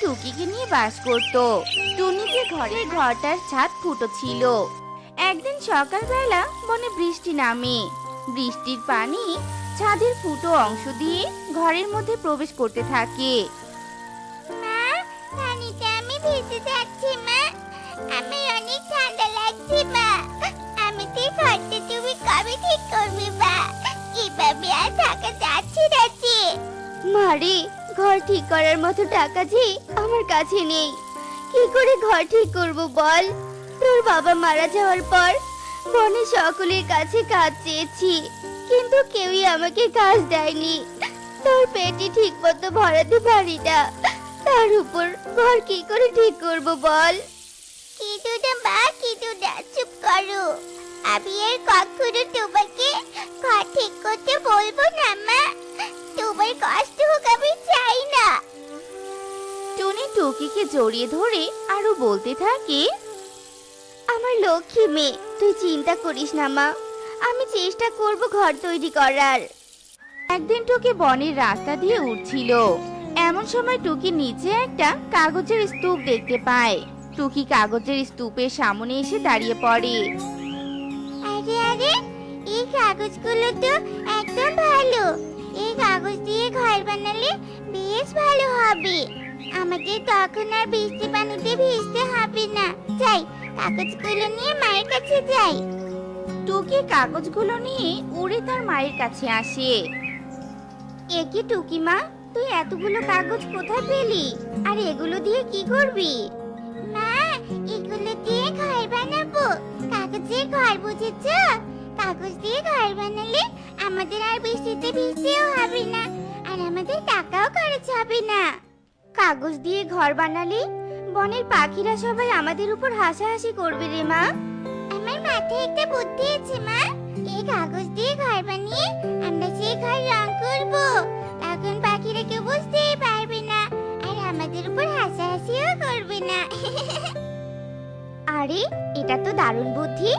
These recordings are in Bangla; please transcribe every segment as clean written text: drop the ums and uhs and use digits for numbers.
টুকিকে নিয়ে বাস করত। টুনি যে ঘরটার ছাদ ফুটো ছিল। একদিন সকালবেলা বনে বৃষ্টি নামে। বৃষ্টির পানি ছাদের ফুটো অংশ দিয়ে ঘরের মধ্যে প্রবেশ করতে থাকে। মা, পানিতে আমি ভিজে যাচ্ছি মা। আমার অনেক ঠান্ডা লাগছে মা। আমাদের ঘরটা তুমি কবে ঠিক করবে মা? এভাবে আর থাকা যাচ্ছে না যে। মারে, ঘর ঠিক করার মতো টাকা যে আমার কাছে নেই। কি করে ঘর ঠিক করব বল? তোর বাবা মারা যাওয়ার পর বনে সকলের কাছে কাজ চেয়েছি, কিন্তু কেউই আমাকে কাজ দেয়নি। তোর পেটে ঠিক মতো ভরাতে পারি না, তার উপর ঘর কি করে ঠিক করব বল? কিছু না মা, কিছু না, চুপ করো। আমি আর কখনো তোমাকে ঘর ঠিক করতে বলবো না মা। তোমার কষ্ট হোক আমি চাই না। টুনি টুকিকে জড়িয়ে ধরে আরো বলতে থাকে, আমার লক্ষ্মী মেয়ে, তুই চিন্তা করিস না মা, আমি চেষ্টা করব ঘর তৈরি করার। একদিন টুকি বনের রাস্তা দিয়ে উঠছিল। এমন সময় টুকি নিচে একটা কাগজের স্তূপ দেখতে পায়। টুকি কাগজের স্তূপের সামনে এসে দাঁড়িয়ে পড়ে। আরে আরে, এই কাগজগুলো তো একদম ভালো। এই কাগজ দিয়ে ঘর বানালে বেশ ভালো হবে। আমাদের তখন আর বৃষ্টি পানিতে ভিজতে হবে না। যাই, কাগজগুলো নিয়ে মায়ের কাছে যাই। টুকি কাগজগুলো নিয়ে উড়ে তার মায়ের কাছে আসে। এ কি টুকি মা, তুই এতগুলো কাগজ কোথায় পেলি? আর এগুলো দিয়ে কি করবি? মা, এগুলো দিয়ে ঘর বানাবো। কাগজের ঘর বুঝেছো? কাগজ দিয়ে ঘর বানালে আমাদের আর বৃষ্টিতে ভিজতেও হবে না, আর আমাদের টাকাও খরচ হবে না। কাগজ দিয়ে ঘর বানালে বনের পাখিরা সবাই আমাদের উপর হাসাহাসি করবে রে মা। আমার মাথায় একটা বুদ্ধি আছে মা। এই কাগজ দিয়ে ঘর বানিয়ে আমরা সেই ঘর রং করব। তখন পাখিরা কেউ বুঝতেই পারবে না, আর আমাদের উপর হাসাহাসিও করবে না। আরে, এটা তো দারুণ বুদ্ধি।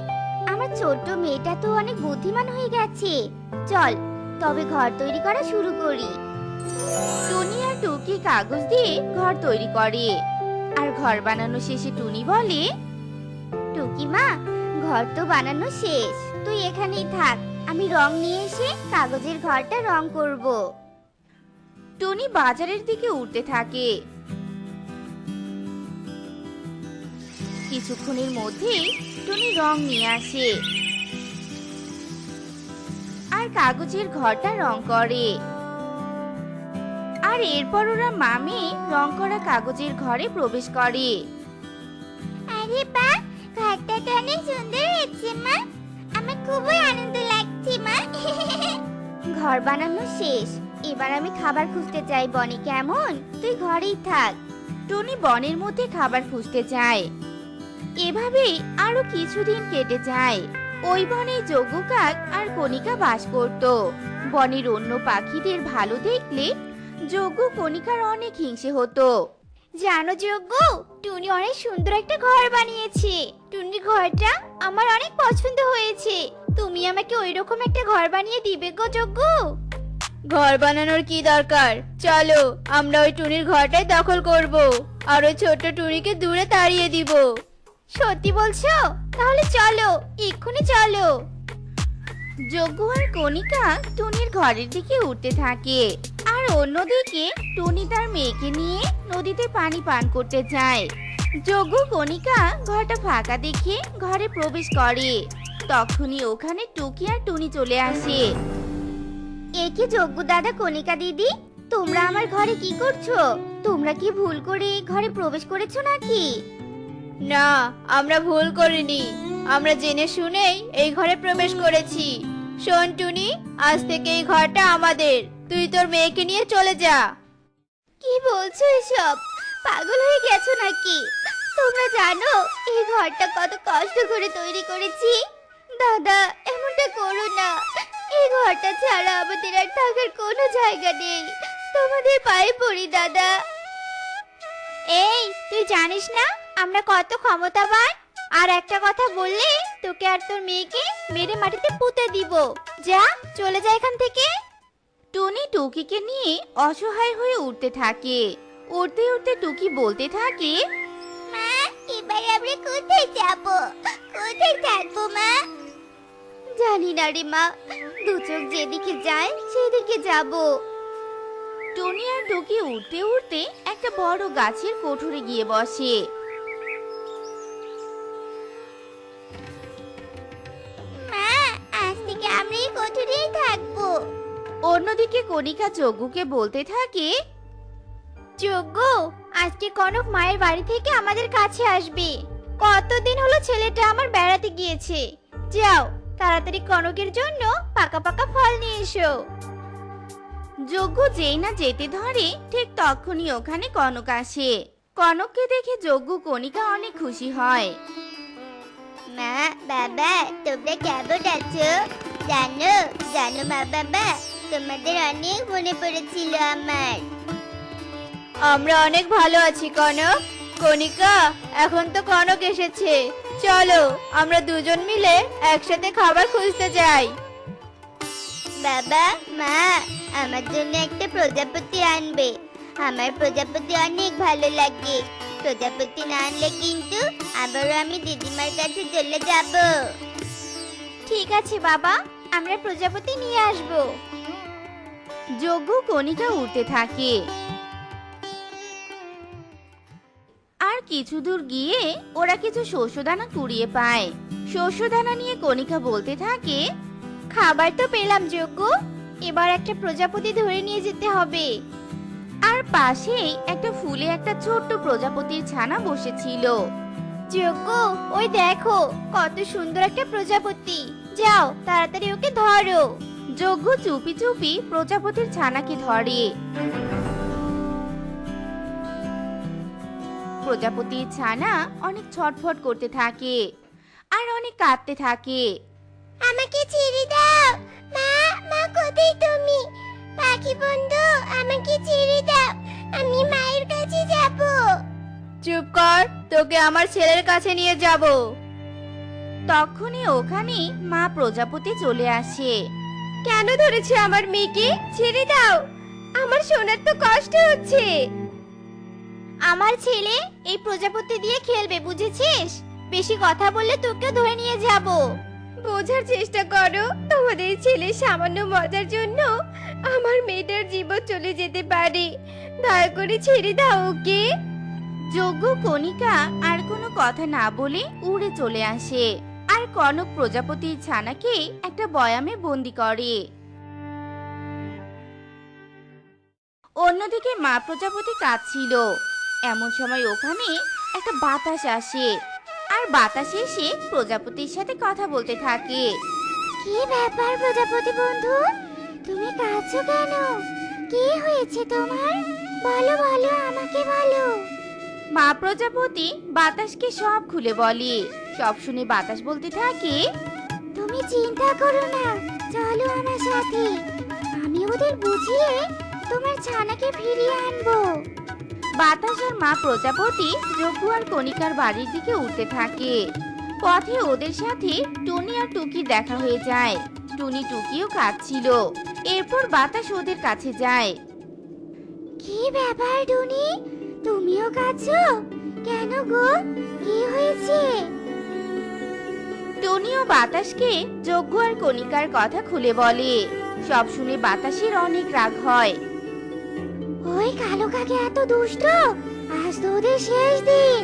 আমার ছোট্ট মেয়েটা তো অনেক বুদ্ধিমান হয়ে গেছে। চল তবে ঘর তৈরি করা শুরু করি। টুনি আর টুকি কাগজ দিয়ে ঘর তৈরি করে। আর ঘর বানানো শেষে টুনি বলে, টুকি মা, ঘর তো বানানো শেষ, তুই এখানেই থাক, আমি রং নিয়ে এসে কাগজের ঘরটা রং করব। টুনি বাজারের দিকে উঠতে থাকে। কিছুক্ষণের মধ্যেই টুনি রং নিয়ে আসে আর কাগজের ঘরটা রং করে। আর এরপর ওরা মামি রং করা কাগজের ঘরে প্রবেশ করে। আরে বাহ, ঘরটা তো অনেক সুন্দর হয়েছে মা। আমার খুবই আনন্দ লাগছে মা। ঘর বানানো শেষ, এবার আমি খাবার খুঁজতে যাই বনে, কেমন? তুই ঘরেই থাক। টুনি বনের মধ্যে খাবার খুঁজতে যায়। এভাবেই আরো কিছুদিন কেটে যায়। ওই বনে যজ্ঞ কাক আর কণিকা বাস করত। বনের অন্য পাখিদের ভালো দেখলে যজ্ঞ কণিকার অনেক হিংসে হতো। জানো যজ্ঞ, টুনি অনেক সুন্দর একটা ঘর বানিয়েছে। টুনির ঘরটা আমার অনেক পছন্দ হয়েছে। তুমি আমাকে ওইরকম একটা ঘর বানিয়ে দিবে গো যজ্ঞ? ঘর বানানোর কি দরকার, চলো আমরা ওই টুনির ঘরটাই দখল করব আর ওই ছোট্ট টুনিকে দূরে তাড়িয়ে দিব। সত্যি বলছো? তাহলে চলো, এক্ষুনি চলো। যজ্ঞ আর কণিকা টুনির ঘরের দিকে উঠতে থাকে। আর অন্যদিকে টুনি তার মেয়েকে নিয়ে নদীতে পানি পান করতে যায়। যজ্ঞ কণিকা ঘরটা ফাঁকা দেখে ঘরে প্রবেশ করে। তখনই ওখানে টুকি আর টুনি চলে আসে। এ কি যজ্ঞ দাদা, কণিকা দিদি, তোমরা আমার ঘরে কি করছো? তোমরা কি ভুল করে ঘরে প্রবেশ করেছো নাকি? না, আমরা ভুল করিনি, আমরা জেনে শুনেই এই ঘরে প্রবেশ করেছি। শোন টুনি, আজ থেকে এই ঘরটা আমাদের, তুই তোর মেয়েকে নিয়ে চলে যা। কি বলছো এসব? পাগল হয়ে গেছো নাকি? তোমরা জানো এই ঘরটা কত কষ্ট করে তৈরি করেছি? দাদা, এমনটা করো না। এই ঘরটা ছাড়া আমাদের আর থাকার কোনো জায়গা নেই। তোমাদের পায়ে পড়ি দাদা। এই, তুই জানিস না আমরা কত ক্ষমতাবান? আর একটা কথা বললে তোকে আর তোর মেয়েকে মেরে মাটিতে পুঁতে দিব। যা, চলে যা এখান থেকে। টুনি টুকিকে নিয়ে অসহায় হয়ে উঠতে থাকে। উড়তে উড়তে টুকি বলতে থাকে, মা, এবার আমরা কোথায় যাব? কোথায় থাকবো মা? জানি না রে মা, দু চোখ যেদিকে যায় সেদিকে যাব। টুনি আর টুকি উড়তে উড়তে একটা বড় গাছের কোঠরে গিয়ে বসে। মা, আজ থেকে আমরা এই কোঠরেই থাকবো। অন্যদিকে কণিকা যজ্ঞকে বলতে থাকে, যজ্ঞ, আজকে কনক মায়ের বাড়ি থেকে আমাদের কাছে আসবে। কতদিন হলো ছেলেটা আমার বেড়াতে গিয়েছে। যাও, তাড়াতাড়ি কনকের জন্য পাকা পাকা ফল নিয়ে এসো। যজ্ঞ যেই না যেতে ধরে ঠিক তখনই ওখানে কনক আসে। কনককে দেখে যজ্ঞ কণিকা অনেক খুশি হয়। মা, বাবা, তোমরা কেমন আছো? জানো জানো মা বাবা, তোমাদের অনেক মনে পড়েছিল আমার। আমরা অনেক ভালো আছি কনক। কণিকা, এখন তো কনক এসেছে, চলো আমরা দুজন মিলে একসাথে খাবার খুঁজতে যাই। বাবা, মা, আমার জন্য একটা প্রজাপতি আনবে। আমার প্রজাপতি অনেক ভালো লাগে। প্রজাপতি না আনলে কিন্তু আবারও আমি দিদিমার কাছে চলে যাব। ঠিক আছে বাবা, আমরা প্রজাপতি নিয়ে আসব। যজ্ঞ কণিকা উড়তে থাকে। আর কিছু দূর গিয়ে ওরা কিছু শস্যদানা কুড়িয়ে পায়। শস্যদানা নিয়ে কণিকা বলতে থাকে, খাবার তো পেলাম যজ্ঞ, এবার একটা প্রজাপতি ধরে নিয়ে যেতে হবে। আর পাশেই একটা ফুলে একটা ছোট্ট প্রজাপতির ছানা বসেছিল। যজ্ঞ, ওই দেখো কত সুন্দর একটা প্রজাপতি। যাও, তাড়াতাড়ি ওকে ধরো। যজ্ঞ চুপি চুপি প্রজাপতির ছানাকে ধরে। প্রজাপতির ছানা অনেক ছটফট করতে থাকে আর অনেক কাঁদতে থাকে। আমাকে ছেড়ে দাও। মা, মা, কোথায় তুমি? পাখি বন্ধু, আমাকে ছেড়ে দাও, আমি মায়ের কাছে যাব। চুপ কর, তোকে আমার ছেলের কাছে নিয়ে যাব। তখনই ওখানে মা প্রজাপতি চলে আসে। কেন ধরেছে আমার মেয়েকে? ছেড়ে দাও, আমার সোনার তো কষ্ট হচ্ছে। আমার ছেলে এই প্রজাপতি দিয়ে খেলবে, বুঝেছিস? বেশি কথা বললে তোকেও ধরে নিয়ে যাব। বোঝার চেষ্টা করো, তোমাদের ছেলে সামান্য মজার জন্য আমার মেয়েটার জীবন চলে যেতে পারে। দয়া করে ছেড়ে দাও ওকে। যজ্ঞ কণিকা আর কোনো কথা না বলে উড়ে চলে আসে আর কনক প্রজাপতির ছানাকে একটা বয়ামে বন্দি করে। অন্যদিকে মা প্রজাপতি কাঁদছিল। এমন সময় ওখানে একটা বাতাস আসে আর বাতাস এসে প্রজাপতির সাথে কথা বলতে থাকে। কি ব্যাপার প্রজাপতি বন্ধু, তুমি কাঁদছো কেন? কি হয়েছে তোমার? বলো বলো, আমাকে বলো। মা প্রজাপতি বাতাসকে সব খুলে বলে। সব শুনে বাতাস বলতে থাকে, তুমি চিন্তা করো না, চলো আমার সাথে। আমি ওদের বুঝিয়ে তোমার ছানাকে ফিরিয়ে আনবো। বাতাস আর মা প্রজাপতি যজ্ঞ আর কণিকার বাড়ির দিকে উঠতে থাকে। পথে ওদের সাথে টুনি আর টুকি দেখা হয়ে যায়। টুনি টুকিও কাঁদছিল। এরপর বাতাস ওদের কাছে যায়। কি ব্যাপার টুনি, তুমিও কাঁদছো কেন গো? কি হয়েছে? টুনি ও বাতাসকে যজ্ঞ আর কণিকার কথা খুলে বলে। সব শুনে বাতাসের অনেক রাগ হয়। ওই কালো কাকে এত দুষ্ট, আজ তো ওদের শেষ দিন।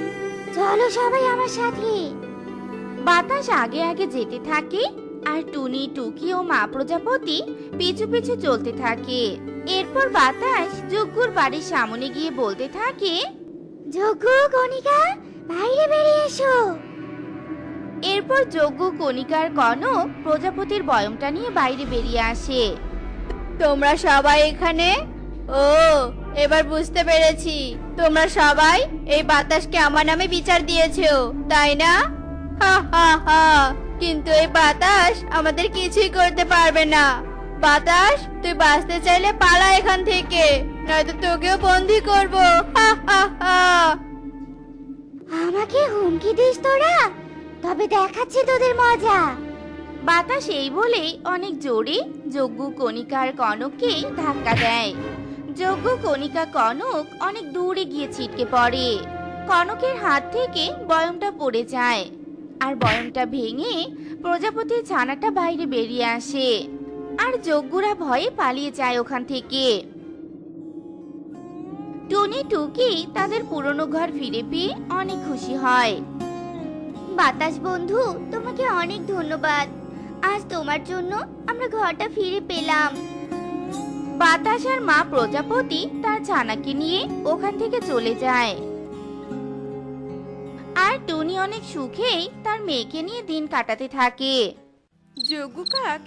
চলো সবাই আমার সাথে। বাতাস আগে আগে যেতে থাকে আর টুনি টুকি ও মা প্রজাপতি পিছু পিছু চলতে থাকে। এরপর বাতাস যজ্ঞর বাড়ির সামনে গিয়ে বলতে থাকে, যজ্ঞ, কণিকা, বাইরে বেরিয়ে এসো। এরপর যজ্ঞ কণিকার কনক প্রজাপতির বয়মটা নিয়ে বাইরে বেরিয়ে আসে। তোমরা সবাই এখানে? ও, এবার বুঝতে পেরেছি, তোমরা সবাই এই বাতাসকে আমার নামে বিচার দিয়েছো, তাই না? হা হা হা, কিন্তু এই বাতাস আমাদের কিছুই করতে পারবে না। বাতাস, তুই বাঁচতে চাইলে পালা এখান থেকে, নয়তো তোকেও বন্দি করব। হা হা হা। আমাকে হুমকি দিস তোরা? তবে দেখাচ্ছি তোদের মজা। বাতাস এই বলে অনেক জোরে যজ্ঞ কণিকার কনককে ধাক্কা দেয়। যজ্ঞ কণিকা কনক অনেক দূরে গিয়ে ছিটকে পড়ে। কনকের হাত থেকে বয়মটা পড়ে যায় আর বয়মটা ভেঙে প্রজাপতির ছানাটা বাইরে বেরিয়ে আসে। আর যজ্ঞরা ভয়ে পালিয়ে যায় ওখান থেকে। টুনি টুকি তাদের পুরনো ঘর ফিরে পেয়ে অনেক খুশি হয়। বাতাস বন্ধু, তোমাকে অনেক ধন্যবাদ। আজ তোমার জন্য আমরা ঘরটা ফিরে পেলাম। বাতাস আর মা প্রজাপতি তার ছানাকে নিয়ে ওখান থেকে চলে যায়। আর টুনি অনেক সুখেই তার মেয়েকে নিয়ে দিন কাটাতে থাকে। যজ্ঞ কাক